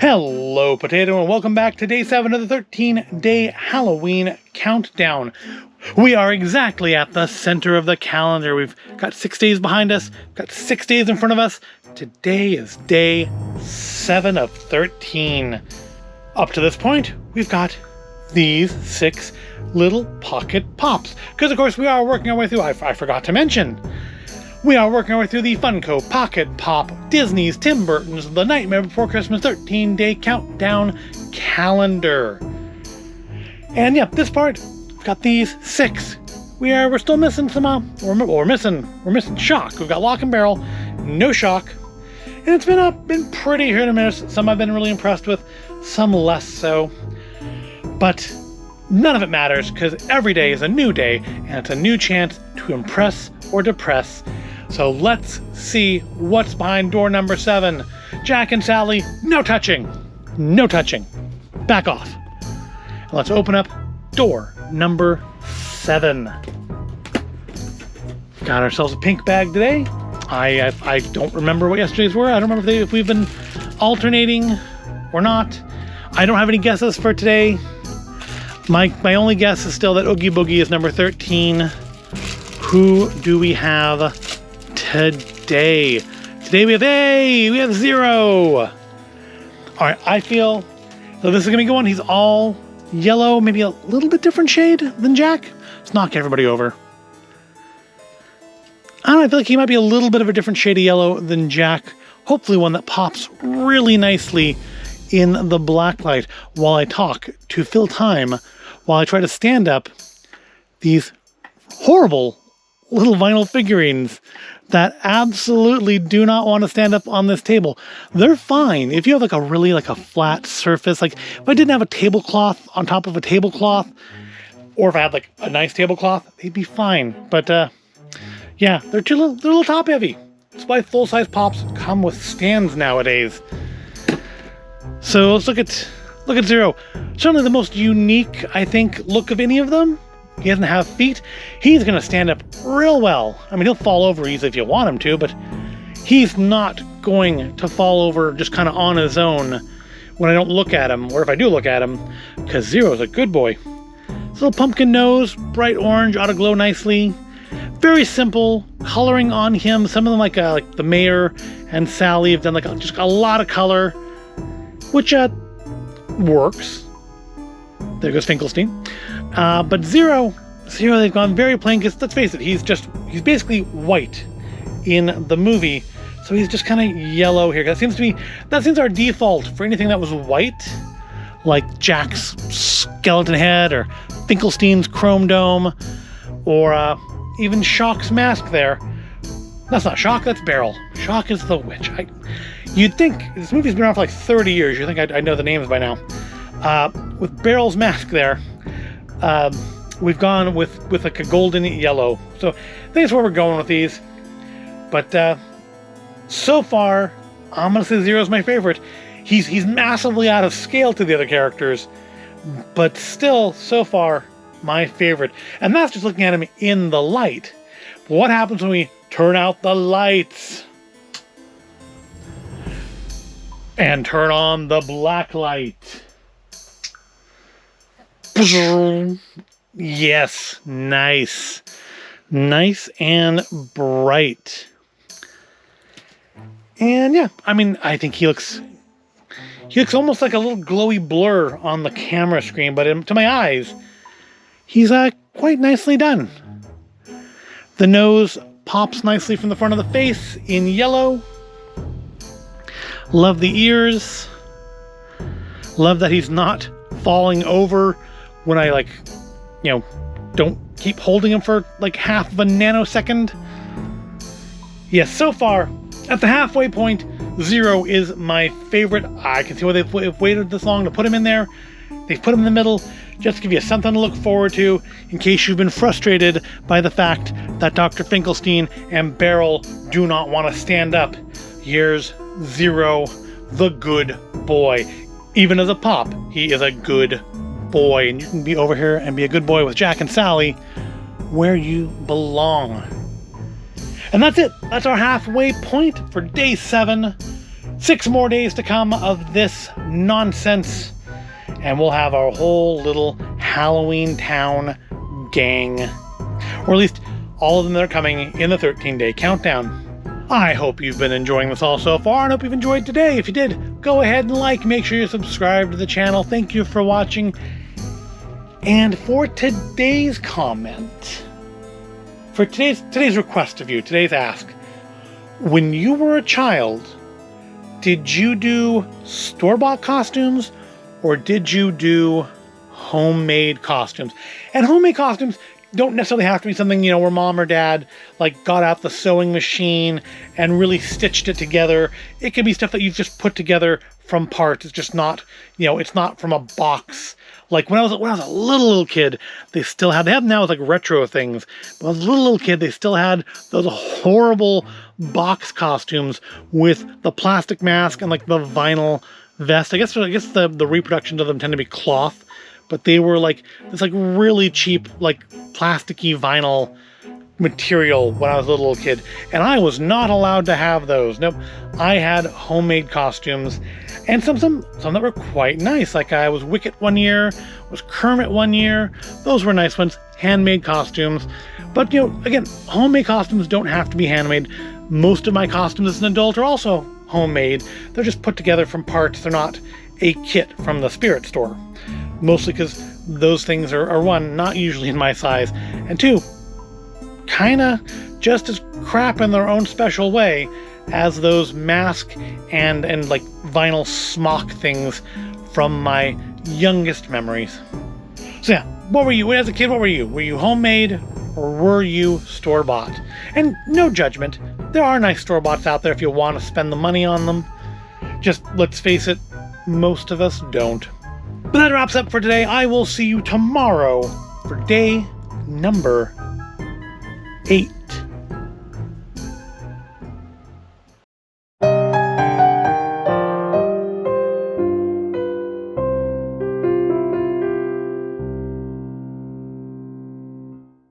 Hello, Potato, and welcome back to day 7 of the 13-day Halloween countdown. We are exactly at the center of the calendar. We've got 6 days behind us, got 6 days in front of us. Today is day 7 of 13. Up to this point, we've got these 6 little pocket pops. Because, of course, we are working our way through, I forgot to mention, we are working our way through the Funko Pocket Pop, Disney's, Tim Burton's The Nightmare Before Christmas 13-day countdown calendar. And yeah, this part, we've got these 6. We're still missing some, we're missing Shock. We've got Lock and Barrel, no Shock. And it's been pretty hit or miss. Some I've been really impressed with, some less so. But none of it matters, because every day is a new day, and it's a new chance to impress or depress. So let's see what's behind door number 7. Jack and Sally, no touching. No touching. Back off. And let's open up door number 7. Got ourselves a pink bag today. I don't remember what yesterday's were. I don't remember if we've been alternating or not. I don't have any guesses for today. My only guess is still that Oogie Boogie is number 13. Who do we have today? Today we have 0. All right, I feel so this is gonna be going. He's all yellow, maybe a little bit different shade than Jack. Let's knock everybody over. I don't know, I feel like he might be a little bit of a different shade of yellow than Jack. Hopefully one that pops really nicely in the black light while I talk to fill time while I try to stand up these horrible little vinyl figurines that absolutely do not want to stand up on this table. They're fine if you have like a flat surface. Like if I didn't have a tablecloth on top of a tablecloth, or if I had like a nice tablecloth, they'd be fine. But yeah, they're a little top heavy. That's why full-size pops come with stands nowadays. So let's look at 0. Certainly the most unique, I think, look of any of them. He doesn't have feet. He's going to stand up real well. I mean, he'll fall over easily if you want him to, but he's not going to fall over just kind of on his own when I don't look at him, or if I do look at him, because 0 is a good boy. His little pumpkin nose, bright orange, ought to glow nicely. Very simple coloring on him. Some of them, like the Mayor and Sally, have done just a lot of color, which works. There goes Finkelstein. But 0, they've gone very plain, because let's face it, he's basically white in the movie, so he's just kind of yellow here. That seems our default for anything that was white, like Jack's skeleton head, or Finkelstein's chrome dome, or even Shock's mask there. That's not Shock, that's Beryl. Shock is the witch. You'd think, this movie's been around for like 30 years, you'd think I'd know the names by now. With Beryl's mask there, we've gone with like a golden yellow. So I think that's where we're going with these. But so far, I'm gonna say 0 is my favorite. He's massively out of scale to the other characters, but still, so far, my favorite. And that's just looking at him in the light. But what happens when we turn out the lights and turn on the black light? Yes, nice and bright. And yeah, I mean, I think he looks almost like a little glowy blur on the camera screen, but to my eyes, he's quite nicely done. The nose pops nicely from the front of the face in yellow. Love the ears. Love that he's not falling over when I don't keep holding him for like half of a nanosecond. Yes, so far, at the halfway point, 0 is my favorite. I can see why they've waited this long to put him in there. They've put him in the middle just to give you something to look forward to in case you've been frustrated by the fact that Dr. Finkelstein and Beryl do not want to stand up. Here's 0, the good boy. Even as a pop, he is a good boy, and you can be over here and be a good boy with Jack and Sally where you belong. And that's it. That's our halfway point for day 7. 6 more days to come of this nonsense, and we'll have our whole little Halloween Town gang. Or at least all of them that are coming in the 13-day countdown. I hope you've been enjoying this all so far, and hope you've enjoyed today. If you did, go ahead and like. Make sure you're subscribed to the channel. Thank you for watching. And for today's comment, for today's request of you, today's ask, when you were a child, did you do store-bought costumes or did you do homemade costumes? And homemade costumes don't necessarily have to be something, where mom or dad got out the sewing machine and really stitched it together. It can be stuff that you've just put together from parts. It's just not, it's not from a box. Like when I was a little kid, they have now it's like retro things. But when I was a little kid, they still had those horrible box costumes with the plastic mask and the vinyl vest. I guess the reproductions of them tend to be cloth. But they were this really cheap, plasticky vinyl material when I was a little kid. And I was not allowed to have those. Nope. I had homemade costumes and some that were quite nice. I was Wicket one year, was Kermit one year. Those were nice ones, handmade costumes. But, again, homemade costumes don't have to be handmade. Most of my costumes as an adult are also homemade. They're just put together from parts. They're not a kit from the spirit store. Mostly because those things are one, not usually in my size, and two, kind of just as crap in their own special way as those mask and vinyl smock things from my youngest memories. So yeah, what were you? As a kid, what were you? Were you homemade or were you store-bought? And no judgment. There are nice store-boughts out there if you want to spend the money on them. Just, let's face it, most of us don't. But that wraps up for today. I will see you tomorrow for day number 8.